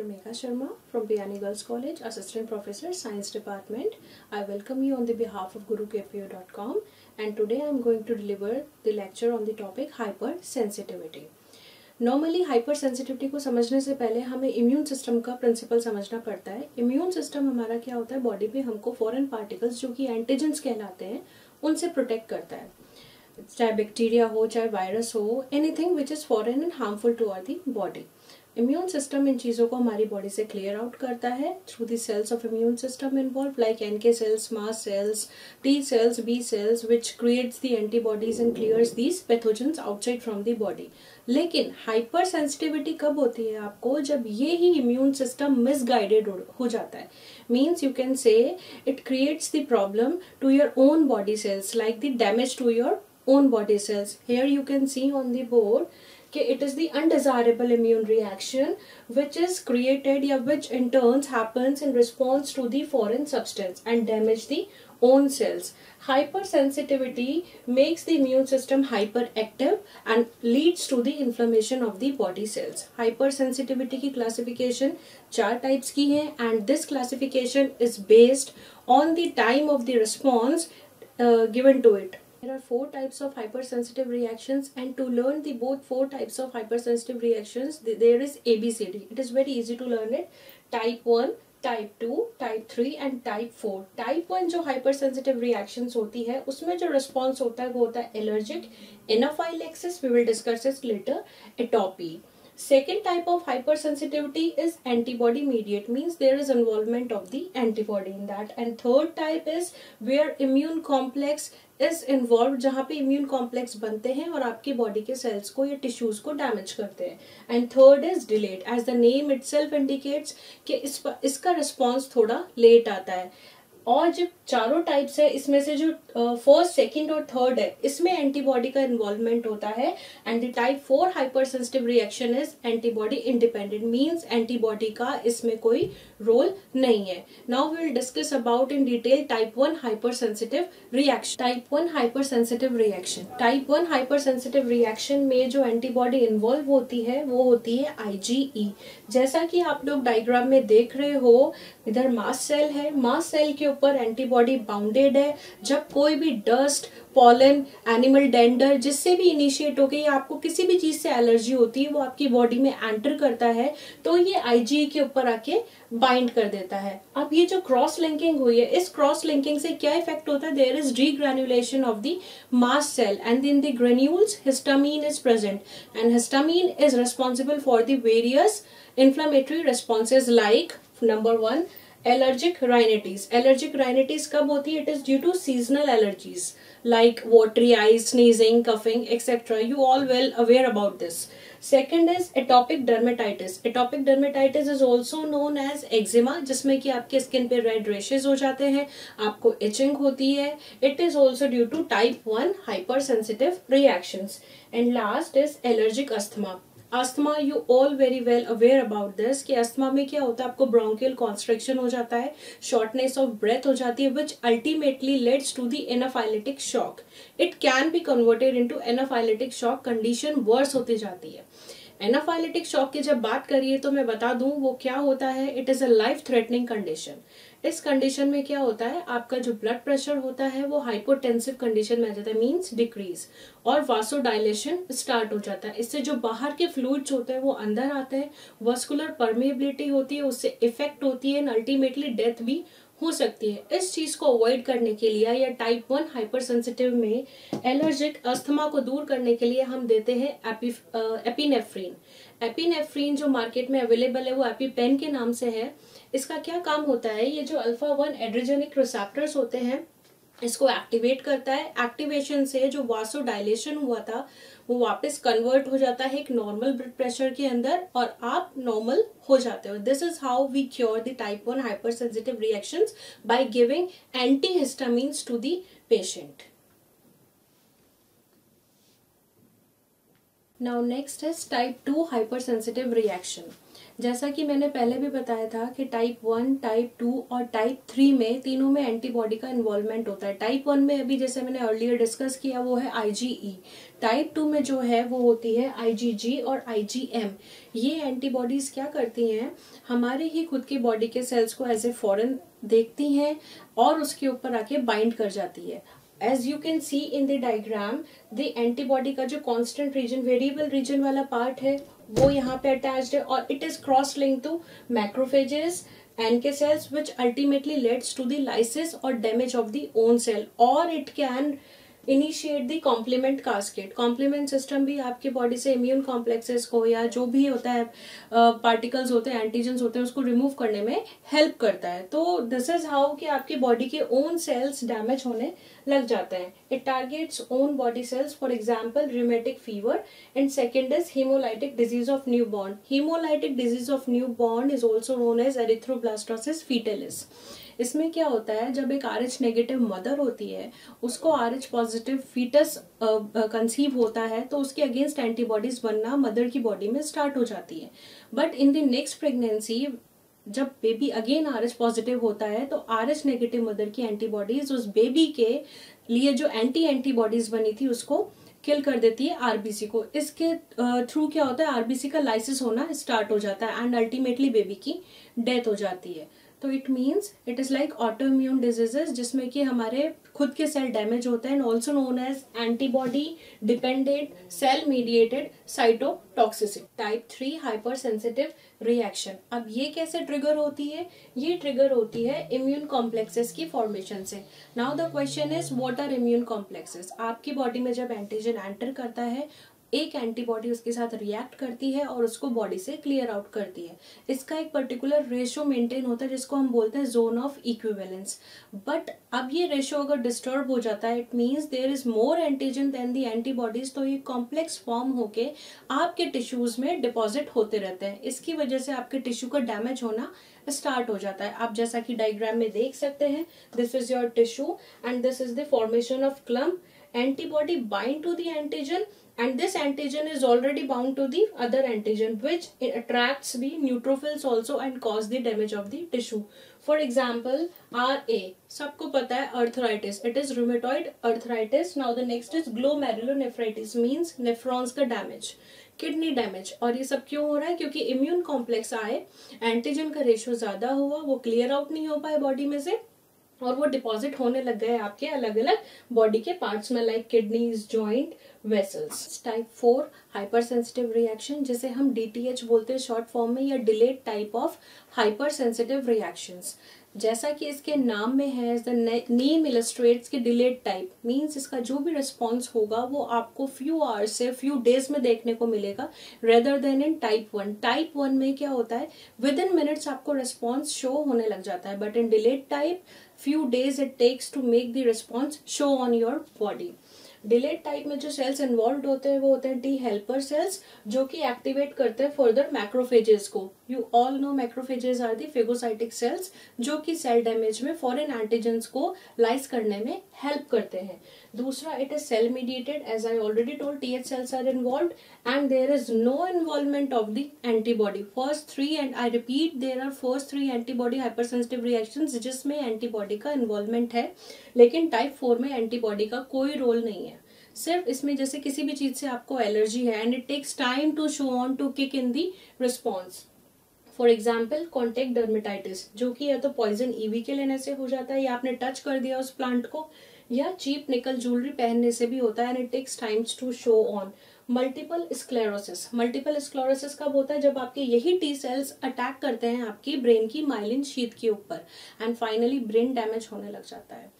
Dr. Megha Sharma from Biyani Girls College, Assistant Professor, Science Department. I welcome you on the behalf of GuruKPO.com, and today I am going to deliver the lecture on the topic hypersensitivity. Normally hyper sensitivity को समझने से पहले हमें immune system का principal समझना पड़ता है. Immune system हमारा क्या होता है, बॉडी पे हमको फॉरेन पार्टिकल्स जो कि एंटीजेंस कहलाते हैं उनसे प्रोटेक्ट करता है. चाहे बैक्टीरिया हो, चाहे वायरस हो, anything which is foreign and harmful to our the body. Immune system इन चीज़ों को हमारी बॉडी से क्लियर आउट करता है through the cells of immune system involve like NK cells, mast cells, T cells, B cells which creates the antibodies and clears these pathogens outside from the body. लेकिन hypersensitivity कब होती है आपको, जब ये ही immune system misguided हो जाता है. Means you can say it creates the problem to your own body cells like the damage to your own body cells. Here you can see on the board that it is the undesirable immune reaction which is created or which in turn happens in response to the foreign substance and damage the own cells. Hypersensitivity makes the immune system hyperactive and leads to the inflammation of the body cells. Hypersensitivity की classification 4 types की है and this classification is based on the time of the response given to it. There are 4 types of hypersensitive reactions, and to learn the both 4 types of hypersensitive reactions, there is ABCD. It is very easy to learn it. Type 1, Type 2, Type 3 and Type 4. Type 1 जो hypersensitive reactions होती है उसमें जो response होता है वो होता है allergic, anaphylaxis, we will discuss this later, atopy. Second type of hypersensitivity is antibody mediate, means there is involvement of the antibody in that. And third type is where immune complex is involved, जहाँ पे immune complex बनते हैं और आपकी body के sales को या tissues को डैमेज करते हैं. And third is delayed, as the name itself indicates कि इसका रिस्पॉन्स थोड़ा लेट आता है. और जब चारों टाइप्स है इसमें से जो फर्स्ट, सेकंड और थर्ड है इसमें एंटीबॉडी का इन्वॉल्वमेंट होता है. And the type 4 hypersensitive reaction is antibody independent, means antibody का इसमें कोई रोल नहीं है. Now we will discuss about in detail type 1 hypersensitive reaction. Type 1 hypersensitive reaction. Type 1 hypersensitive reaction में जो एंटीबॉडी इन्वॉल्व होती है वो होती है IgE. जैसा कि आप लोग डायग्राम में देख रहे हो, इधर मास्ट सेल है, मास्ट सेल के ऊपर एंटीबॉडी बाउंडेड है. जब कोई भी डस्ट, पॉलन, एनिमल डेंडर जिससे भी इनिशिएट हो गई, आपको किसी भी चीज से एलर्जी होती है, वो आपकी बॉडी में एंटर करता है तो ये IgE के ऊपर आके बाइंड कर देता है. अब ये जो क्रॉस लिंकिंग हुई है, इस क्रॉस लिंकिंग से क्या इफेक्ट होता है, there is degranulation of the mast cell and in the granules histamine is present and histamine is responsible for the various inflammatory responses like number 1 allergic rhinitis. Allergic rhinitis कब होती है, it is due to seasonal allergies like watery eyes, sneezing, coughing, etc. You all well aware about this. Second is atopic dermatitis. Atopic dermatitis is also known as eczema, जिसमें कि आपके skin पे red rashes हो जाते हैं, आपको etching होती है. It is also due to type 1 hypersensitive reactions. And last is allergic asthma. Asthma, you all very well aware about this कि अस्थमा में क्या होता है, आपको ब्रोंकियल कॉन्स्ट्रिक्शन हो जाता है, शॉर्टनेस ऑफ ब्रेथ हो जाती है, which ultimately leads to the anaphylactic shock. It can be converted into anaphylactic shock, condition worse होती जाती है. एनाफाइलेटिक शॉक की जब बात करिए तो मैं बता दूं वो क्या होता है. It is a life threatening condition. इस कंडीशन में क्या होता है, आपका जो ब्लड प्रेशर होता है वो हाइपोटेंसिव कंडीशन में आ जाता है, मींस डिक्रीज, और वासोडाइलेशन स्टार्ट हो जाता है. इससे जो बाहर के फ्लूइड्स होते हैं वो अंदर आते हैं, वस्कुलर परमेबिलिटी होती है, उससे इफेक्ट होती है एंड अल्टीमेटली डेथ भी हो सकती है. इस चीज को अवॉइड करने के लिए या टाइप 1 हाइपरसेंसिटिव में एलर्जिक अस्थमा को दूर करने के लिए हम देते हैं एपिनेफ्रीन. एपिनेफ्रीन जो मार्केट में अवेलेबल है वो एपिपेन के नाम से है. इसका क्या काम होता है, ये जो अल्फा 1 एड्रेजेनिक रिसेप्टर्स होते हैं इसको एक्टिवेट करता है. एक्टिवेशन से जो वासोडाइलेशन हुआ था वो वापस कन्वर्ट हो जाता है एक नॉर्मल ब्लड प्रेशर के अंदर और आप नॉर्मल हो जाते हो. This is how we cure the type 1 hypersensitive reactions by giving antihistamines to the patient. Now next is type 2 hypersensitive reaction. जैसा कि मैंने पहले भी बताया था कि टाइप 1, टाइप 2 और टाइप 3 में तीनों में एंटीबॉडी का इन्वॉल्वमेंट होता है। टाइप 1 में अभी जैसे मैंने अर्लियर डिस्कस किया वो है IgE। टाइप 2 में जो है वो होती है IgG और IgM। ये एंटीबॉडीज क्या करती हैं, हमारे ही खुद की बॉडी के सेल्स को एज ए फॉरेन देखती हैं और उसके ऊपर आके बाइंड कर जाती है। As you can see in the diagram, the antibody का जो constant region, variable region वाला part है वो यहाँ पे attached है और it is cross linked to macrophages, NK cells, which ultimately leads to the lysis or damage of the own cell, or it can initiate the complement cascade. Complement system भी आपकी body से immune complexes को या जो भी होता है particles होते हैं, एंटीजन्स होते हैं, उसको रिमूव करने में हेल्प करता है। तो दिस इज हाउ कि आपकी बॉडी के ओन सेल्स डैमेज होने लग जाते हैं। It targets own body cells, for example rheumatic fever, and second is haemolytic disease of newborn. Haemolytic disease of newborn is also known as erythroblastosis fetalis. इसमें क्या होता है, जब एक RH नेगेटिव मदर होती है, उसको RH positive foetus conceive होता है, तो उसके अगेंस्ट एंटीबॉडीज बनना मदर की बॉडी में स्टार्ट हो जाती है। But in the next pregnancy जब बेबी अगेन RH पॉजिटिव होता है, तो RH नेगेटिव मदर की एंटीबॉडीज उस बेबी के लिए जो एंटीबॉडीज बनी थी उसको किल कर देती है RBC को। इसके थ्रू क्या होता है, RBC का लाइसिस होना स्टार्ट हो जाता है एंड अल्टीमेटली बेबी की डेथ हो जाती है। तो it means it is like autoimmune diseases जिसमें कि हमारे खुद के सेल डैमेज होते हैं, also known as antibody dependent cell mediated cytotoxicity. Type 3 hypersensitive reaction. अब ये कैसे ट्रिगर होती है, ये ट्रिगर होती है इम्यून कॉम्प्लेक्सेस की फॉर्मेशन से। Now the question is what are immune complexes. आपकी बॉडी में जब एंटीजन एंटर करता है, एक एंटीबॉडी उसके साथ रिएक्ट करती है और उसको बॉडी से क्लियर आउट करती है। इसका एक पर्टिकुलर रेशियो मेंटेन होता है जिसको हम बोलते हैं जोन ऑफ इक्विवेलेंस। बट अब ये रेशियो अगर डिस्टर्ब हो जाता है, it means there is more antigen then the antibodies, तो ये कॉम्प्लेक्स फॉर्म होके आपके टिश्यूज में डिपॉजिट होते रहते हैं। इसकी वजह से आपके टिश्यू का डैमेज होना स्टार्ट हो जाता है। आप जैसा कि डायग्राम में देख सकते हैं, this is your tissue and this is the formation of clump. Antibody bind to the antigen and this antigen is already bound to the other antigen, which attracts the neutrophils also and cause the damage of the tissue. For example, RA सबको पता है arthritis, it is rheumatoid arthritis. Now the next is glomerulonephritis, means nephrons का damage, kidney damage. और ये सब क्यों हो रहा है, क्योंकि इम्यून कॉम्प्लेक्स आए, एंटीजन का रेशियो ज्यादा हुआ, वो क्लियर आउट नहीं हो पाए बॉडी में से और वो डिपॉजिट होने लग गए आपके अलग अलग बॉडी के पार्ट्स में, like kidneys, joint, vessels. Type 4 hyper sensitive reaction, जिसे हम DTH बोलते हैं शॉर्ट फॉर्म में, या delayed type of hyper sensitive reactions. जैसा कि इसके नाम में है, द नेम इलस्ट्रेट्स कि डिलेड टाइप मींस इसका जो भी रिस्पॉन्स होगा वो आपको फ्यू आवर्स से फ्यू डेज में देखने को मिलेगा, rather then in type 1। Type 1 में क्या होता है, विद इन मिनट्स आपको रिस्पॉन्स शो होने लग जाता है, but in delayed type few days it takes to make the response show on your body. Delayed type में जो सेल्स इन्वॉल्व होते हैं वो होते हैं टी हेल्पर सेल्स, जो कि एक्टिवेट करते हैं फर्दर मैक्रोफेजेस को। You all know macrophages are the phagocytic cells जो कि सेल डैमेज में फॉरेन एंटीजेंस को लाइज करने में हेल्प करते हैं। दूसरा, it is cell mediated, as I already told, TH cells are involved and there is no involvement of the antibody. First 3 and I repeat, there are first 3 antibody hypersensitive reactions जिसमें antibody का involvement है, लेकिन type 4 में antibody का कोई role नहीं है। सिर्फ इसमें जैसे किसी भी चीज से आपको एलर्जी है and it takes time to show on to kick in the response. For example contact dermatitis, जो कि या तो पॉइजन ईवी के लेने से हो जाता है, या आपने टच कर दिया उस प्लांट को, या चीप निकल ज्वेलरी पहनने से भी होता है and it takes times to show on. Multiple sclerosis, multiple sclerosis कब होता है, जब आपके यही टी सेल्स अटैक करते हैं आपकी ब्रेन की माइलिन शीथ के ऊपर एंड फाइनली ब्रेन डैमेज होने लग जाता है।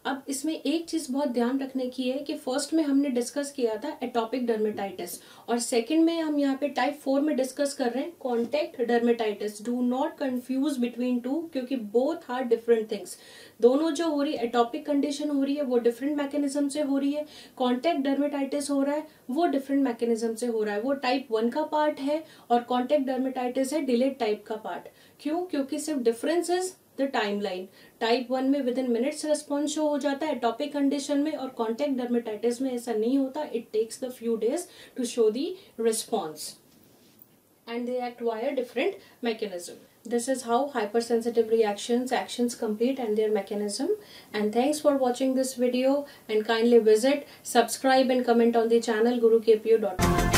अब इसमें एक चीज बहुत ध्यान रखने की है कि फर्स्ट में हमने डिस्कस किया था एटॉपिक डर्मेटाइटिस और सेकंड में हम यहाँ पे टाइप 4 में डिस्कस कर रहे हैं contact dermatitis. Do not confuse between two, क्योंकि बोथ आर डिफरेंट थिंग्स। दोनों जो हो रही है, एटॉपिक कंडीशन हो रही है वो डिफरेंट मैकेनिज्म से हो रही है, कॉन्टेक्ट डर्मेटाइटिस हो रहा है वो डिफरेंट मैकेनिज्म से हो रहा है। वो टाइप 1 का पार्ट है और कॉन्टेक्ट डर्मेटाइटिस है डिलेड टाइप का पार्ट। क्यों? क्योंकि सिर्फ difference is the timeline. Type 1 में with in minutes response show हो जाता है एटॉपिक कंडीशन में, और कॉन्टेक्ट डर्मेटाइटिस में ऐसा नहीं होता, it takes the few days to show the response. and they act via different mechanism. This is how hypersensitive actions compete and their mechanism. And thanks for watching this video, and kindly visit, subscribe and comment on the channel gurukpu.com.